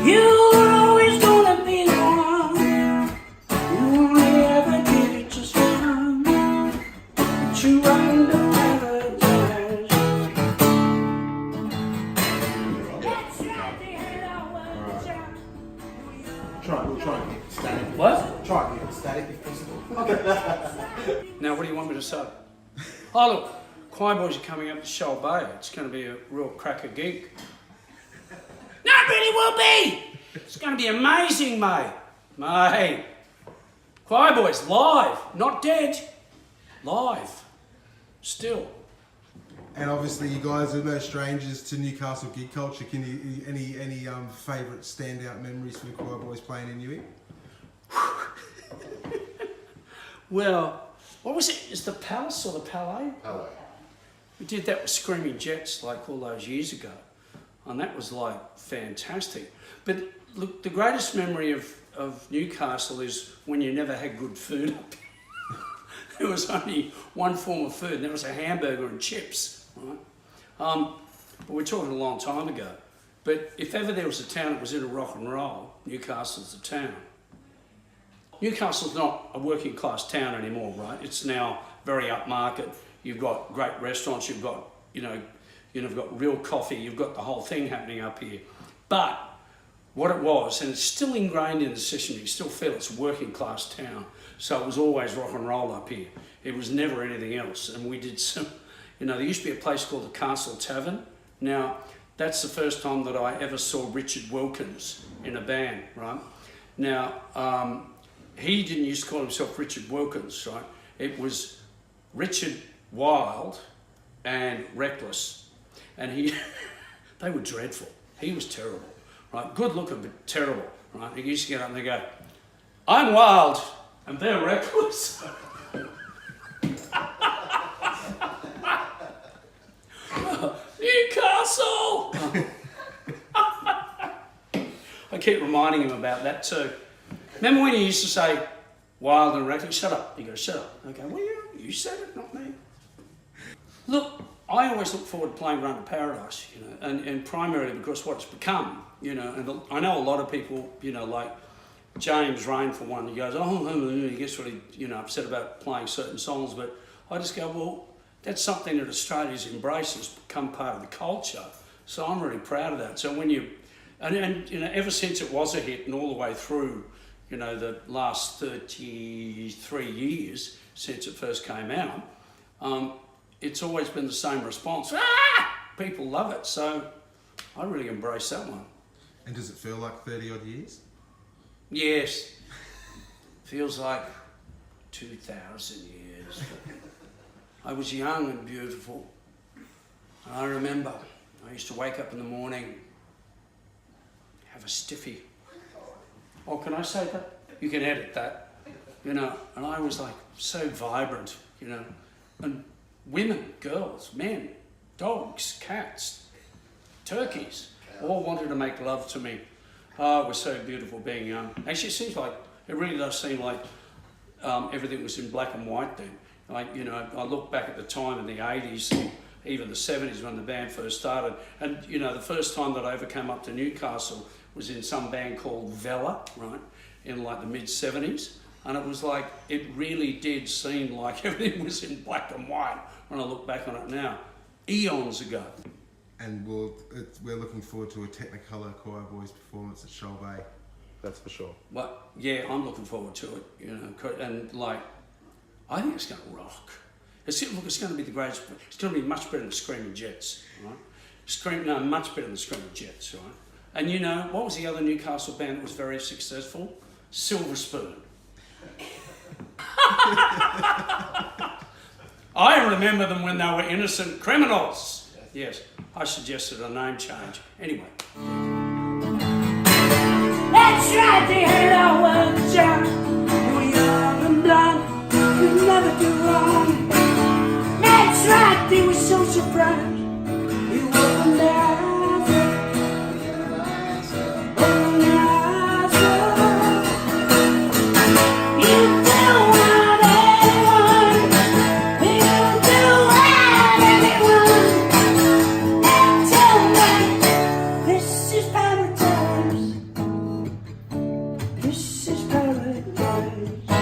You're always gonna be the one. You only ever did it just once. But you run to paradise. That's right, they had our words out. We'll try and get static. What? Try and get static if possible. Now, what do you want me to say? Oh, look, Choirboys are coming up to Shoal Bay. It's going to be a real cracker gig. No, it really will be! It's going to be amazing, mate. Mate. Choirboys, live, not dead. Live. Still. And obviously, you guys are no strangers to Newcastle gig culture. Can you any favourite standout memories for the Choirboys playing in Newey? Well, what was it? Is the Palace or the Palais? Palais. We did that with Screaming Jets like all those years ago. And that was like fantastic. But look, the greatest memory of Newcastle is when you never had good food up here. There was only one form of food, and that was a hamburger and chips, right? But we're talking a long time ago. But if ever there was a town that was into rock and roll, Newcastle's the town. Newcastle's not a working class town anymore, right? It's now very upmarket. You've got great restaurants, you've got, you've got real coffee, you've got the whole thing happening up here. But what it was, and it's still ingrained in the system, you still feel it's a working class town. So it was always rock and roll up here. It was never anything else. And we did some, there used to be a place called the Castle Tavern. Now, that's the first time that I ever saw Richard Wilkins in a band, right? Now, he didn't used to call himself Richard Wilkins, right? It was Richard Wild and Reckless. And they were dreadful. He was terrible, right? Good looking, but terrible, right? He used to get up and they go, I'm wild and they're reckless. Newcastle! I keep reminding him about that too. Remember when he used to say, wild and reckless? Shut up. He goes, shut up. Okay, well, you said it, not me. Look, I always look forward to playing Run to Paradise, and primarily because what it's become, and I know a lot of people, like James Rain for one, he goes, he gets really, upset about playing certain songs, but I just go, well, that's something that Australia's embraced, has become part of the culture, so I'm really proud of that. So when ever since it was a hit and all the way through, the last 33 years since it first came out, it's always been the same response. People love it, so I really embrace that one. And does it feel like 30 odd years? Yes. Feels like 2,000 years. I was young and beautiful. And I remember I used to wake up in the morning, have a stiffy. Oh, can I say that? You can edit that. And I was like so vibrant, and women, girls, men, dogs, cats, turkeys, all wanted to make love to me. Oh, it was so beautiful being young. Actually, it really does seem like everything was in black and white then. I look back at the time in the 80s, and even the 70s when the band first started, and the first time that I ever came up to Newcastle was in some band called Vella, right, in like the mid-70s, and it was like, it really did seem like everything was in black and white when I look back on it now, eons ago. And we're looking forward to a Technicolor Choirboys performance at Shoal Bay. That's for sure. Well, yeah, I'm looking forward to it, and like, I think it's going to rock. It's going to be the greatest. It's going to be much better than Screaming Jets, right? Much better than Screaming Jets, right? And what was the other Newcastle band that was very successful? Silver Spoon. I remember them when they were innocent criminals. Yes, I suggested a name change. Anyway. That's right, they had our words out. We were young and blind, we never do wrong. That's right, they were so surprised. You opened their eyes up, opened their eyes up. You do what anyone, you do what anyone. And tell me, this is paradise. Paradise.